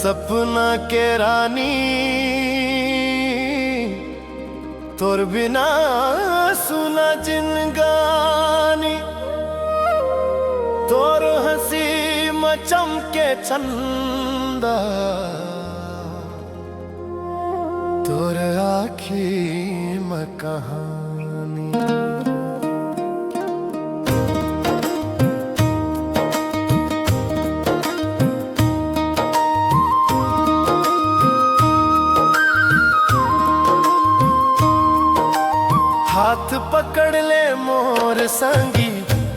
सपना के रानी तोर बिना सुना जिनगानी, तोर हंसी में चमके चंदा, तोर आँखी में कहानी। हाथ पकड़ ले मोर संगी,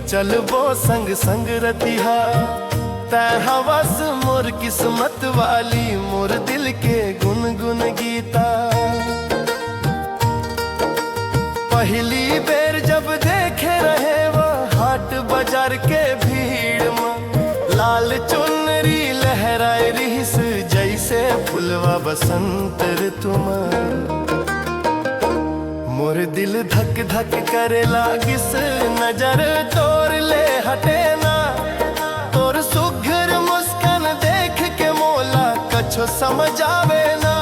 चलबो संग संग रतिहा। तै हवस मोर किस्मत वाली, मोर दिल के गुनगुन गीता। पहली बेर जब देखे रहे वो हाट बाजार के भीड़ में, लाल चुनरी लहराए रिहिस जैसे फुलवा बसंत ऋतु में। मोर दिल धक धक करे लागिस, नजर तोर ले हटे ना। तोर सुघर मुस्कान देख के मोला कछो समझ आवे ना।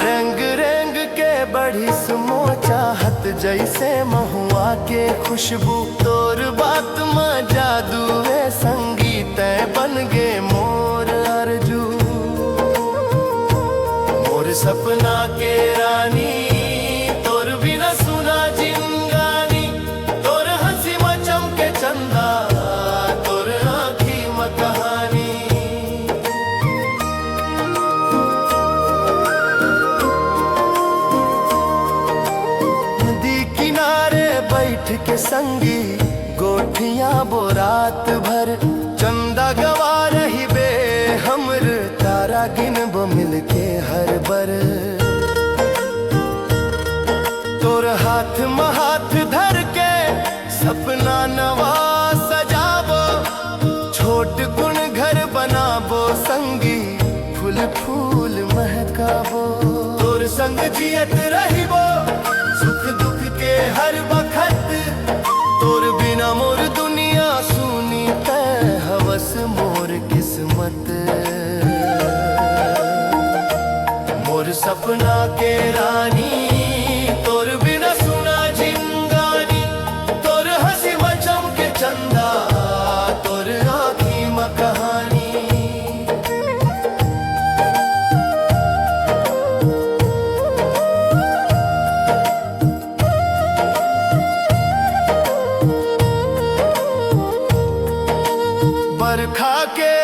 रंग रंग के बढ़ी सुमो चाहत, जैसे महुआ के खुशबू। तोर बात में जादू है संगीत, बन गे मोर अर्जू। सपना के रानी तोर बिना सुना जिंगानी, तोर हंसी में चमके चंदा, तोर आँखी में कहानी। नदी किनारे बैठ के संगी, गोठियां बो रात भर। चंदा गवा रही बे हमर, तारा गिनबो मिलके हर बर। तोर हाथ में हाथ धर के सपना नवा सजाबो। छोट गुण घर बनाबो संगी, फूल फूल महकाबो। तोर संग जियत रहिबो सुख दुख के हर बखत। तोर बिना मोर दुनिया सुनी, तै हवस मोर किस्मत। मोर सपना के रानी तोर बिना सुना जिंगानी, तोर हंसी में चमके चंदा, तोर आँखी में कहानी। बरखा के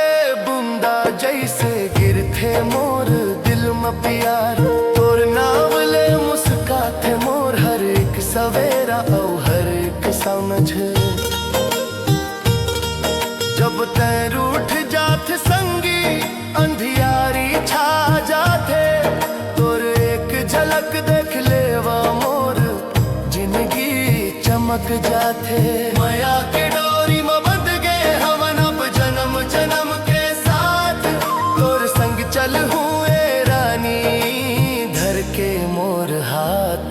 बूंदा जैसे गिरथे मोर दिल में प्यार। तोर नावले मुस्काथे मोर हर एक सवेरा और हर एक समझ। जब तैर उठ जात संगी, अंधियारी छा जाते। तोर एक झलक देख लेवा मोर जिंदगी चमक जाते। माया के डोरी में बंध गए हमन अब जन्म जन्म के साथ। तोर संग चल हुए रानी, धर के मोर हाथ।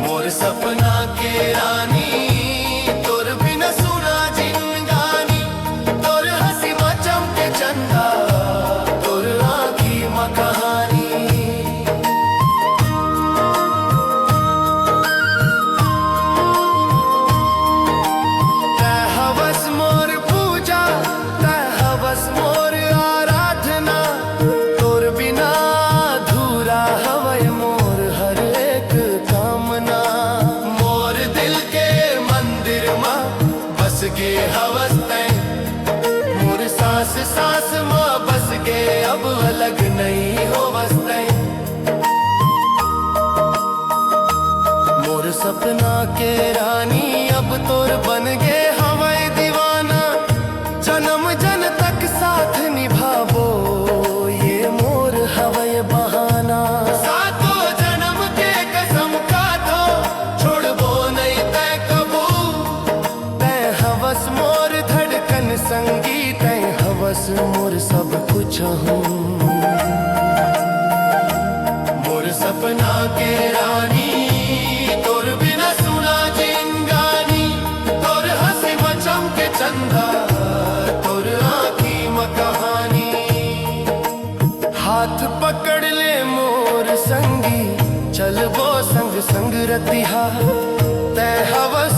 मोर सपना के रानी तोर बिना सुना जिंगानी, तोर हंसी में चमके चंदा, तोर आँखी में कहानी। मोर सांस सांस में बस के अब अलग नहीं हो बसते। मोर सपना के रानी अब तोर बन गे हवाई दीवाना। जन्म जन तक साथ निभाबो, ये मोर हवाई बहाना। सातों जन्म के कसम का दो, छोड़बो नहीं तय कबू। तय हवस मोर धड़कन संगीत, हवस मोर सब कुछ हूँ। मोर सपना के रानी तोर बिना सुना जिंगानी, तोर हंसी हाथ पकड़ ले मोर संगी, चल वो संग संग रतिहा, तै हवस